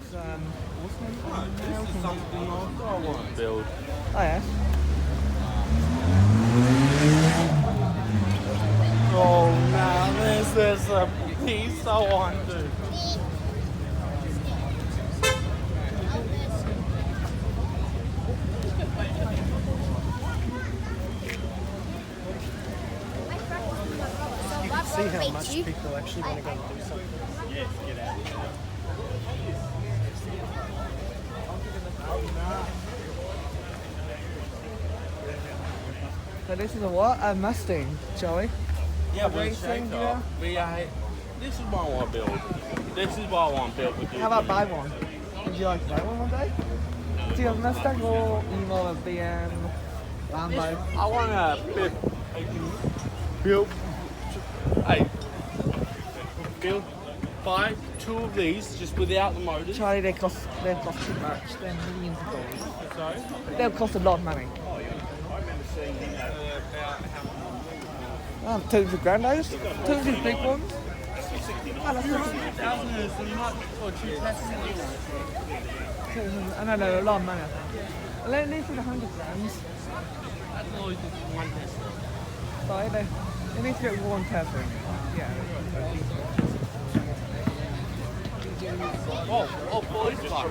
This is something else I want to build. Oh yeah. Oh, now this is a piece I want to. You can See how much people actually want to go and do something. Yes, get out. So this is a what? A Mustang, Joey. Yeah, A we racing, yeah. V8. This is what I want to build. This is what I want to build with you. How about buy one? Would you like to buy one day? Do you have a Mustang or you more a BM, Lambo? I want to build, build, buy 2 of these just without the motors. Charlie, they cost too much. They're millions of dollars. Sorry? They'll cost a lot of money. $200 grand those? 2 of these big ones? Oh, that's not I know they're a lot of money, I think. Well, at least with 100 grand. That's always just one Tesla. Sorry, they need to get one Tesla. Yeah. Oh, police car. I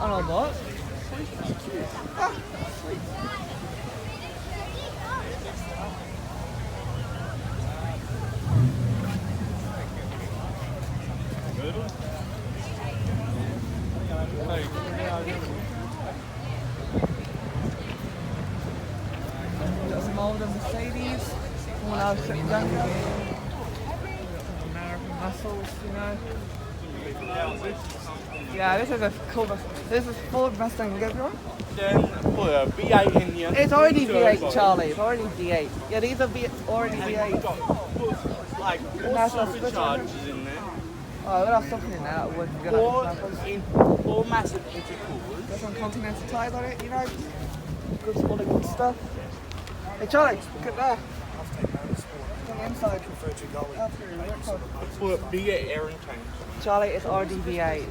know what? Ah, sweet. Got some older Mercedes from when I was sitting down here. American muscles, you know. Yeah, this is a cool Mustang. This is Ford Mustang. You get one? Then put a V8 in here. It's already V8, Turbo. Charlie. It's already V8. Yeah, these are already V8. Put like Nice 4 little superchargers in there. Oh, we'll have something in there that would be good. 4 massive intercoolers. Got some Continental tires on it, you know. Good, all the good stuff. Hey Charlie, look at that. On the inside. Put bigger air tanks. Charlie, it's already V8.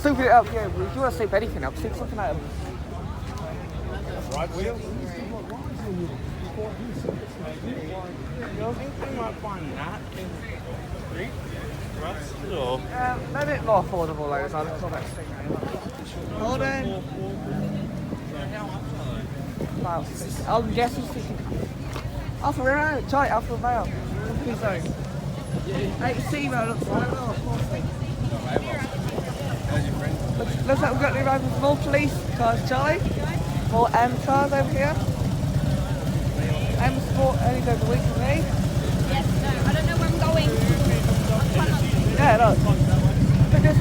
Soup it up, yeah. If you want to soup anything up, soup something out of it. Right wheel? I think we might find that in the street. Rusted or? Maybe a bit more affordable, those. I'd call that Stingray. Hold on. Wow. I'm guessing 60. Alpha Romeo, Charlie, Alpha Romeo. Company zone. 8C, man, looks like looks like we've got new arrivals, more police cars, Charlie. More M cars over here. M Sport only goes a week for me. Yes, no, I don't know where I'm going. I'm trying not to. Yeah, look. Look at this,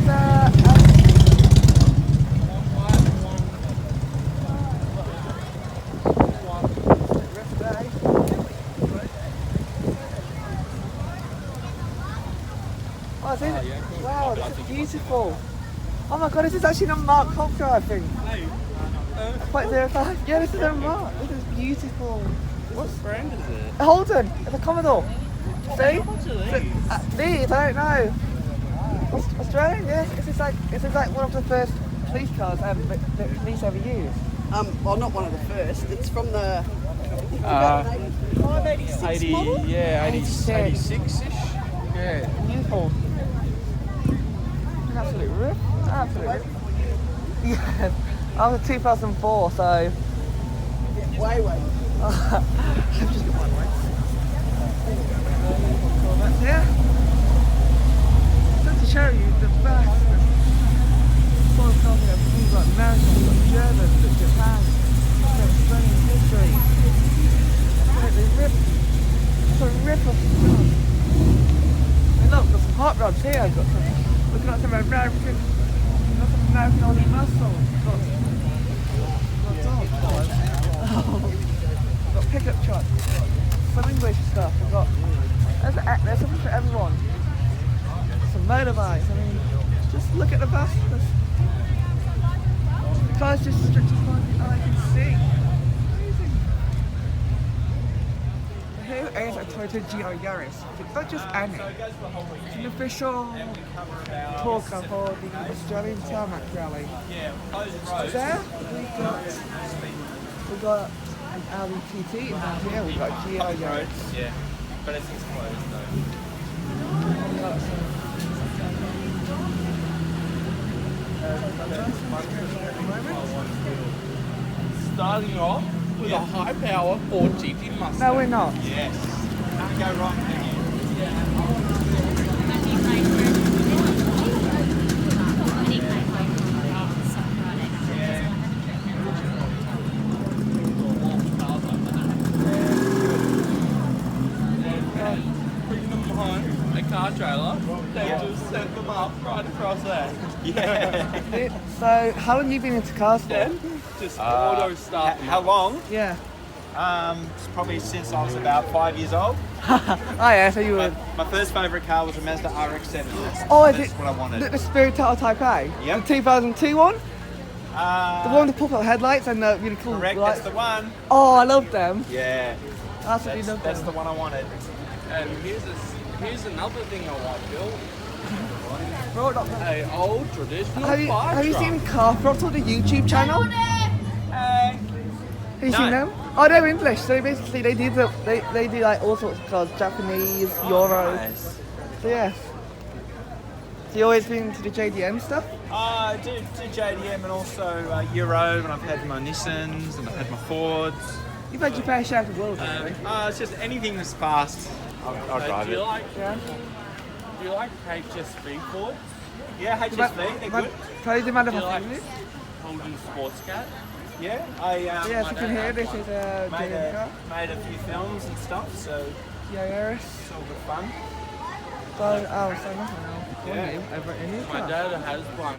oh, this is, wow, this is beautiful. Oh my god, this is actually a Mark Hopker, I think. 0.05. Yeah, this is a Mark. This is beautiful. What brand is it? Holden, it's a Commodore. See? These, I don't know. Australian, yes. This is like one of the first police cars that police ever used. Well, not one of the first. It's from the 85, 86 model. Yeah, 86. 86-ish. Yeah. Beautiful. Absolute rip. Absolute rip. Yeah. I was a 2004, so. Yeah, way. I've just got one way. Yeah. Just to show you the vast full of cars have things like America, we've got German, we've got Japan, we've got Australian history. Absolutely rip. It's a rip of stuff. And look, got some hot rods here, got some, looking at some American, only muscle. Got pickup trucks, some English stuff. We've got there's something for everyone. Some motorbikes. I mean, just look at the vastness. The car's just stretched as far as I can see. Amazing. Who is a Toyota GR Yaris? It's not just any. It's an official talker for the Australian Tarmac Rally. There we got an Audi TT, and down here we got a GR Yaris. Yeah, but it's closed though. We got some Starting off with a high power Ford GT Mustang. No, we're not. Yes. Can't go wrong, can you? Bringing them behind a car trailer, they just set them up right across there. Yeah. So, how long have you been into cars for? Then just auto start. How long? Yeah. It's probably since I was about 5 years old. Oh yeah, so you were... My first favourite car was a Mazda RX-7. Oh, is That's it what I wanted. the Spirit Type A? Yep. The 2002 one? The one with the pop-up headlights and the really cool Correct, lights. that's the one. Oh, I love them. Yeah, Absolutely love that's them. the one I wanted. And here's another thing I want, Bill. Roll up. A old traditional Have you fire truck. seen Car Throttle, the YouTube channel? Hey. Have you seen them? Oh, they're English. So basically, they do like all sorts of cars, Japanese, Euro. Nice. So yeah. So you always been to the JDM stuff? I do JDM and also Euro, and I've had my Nissans and I've had my Fords. You've had your fair share of the world, haven't you? It's just anything that's fast, I'll drive Do you it. like Yeah. do you like HSV Fords? Yeah, HSV, they're good. Tell you the amount of Do you like family. Holden Sports Cat? Yeah, I Yeah, as you can hear, this is a made JDM car. made a few films and stuff, so Yaris. it's all good fun. So, oh, so nothing else. Yeah. Over any My car. dad has one.